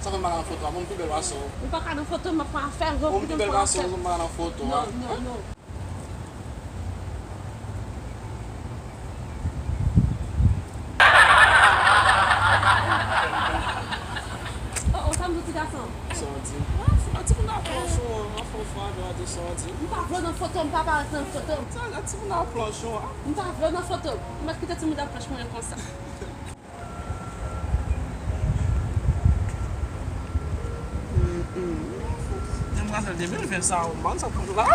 Só que não foto, vamos pegar o aço. Não para cá na foto, mas para a ferro. Vamos pegar o aço, vamos na foto. Não, não, não. Oh, ça me dit garçon. Sorti. Ah, tu me planchon, a fofada de sorti. Não tá falando foto, não tá aparecendo foto. Ah, tu me planchon. Não tá falando foto. Mas que tu me dá para as mulheres com ça? Não gosta de ver, pensar um bando, só por lá.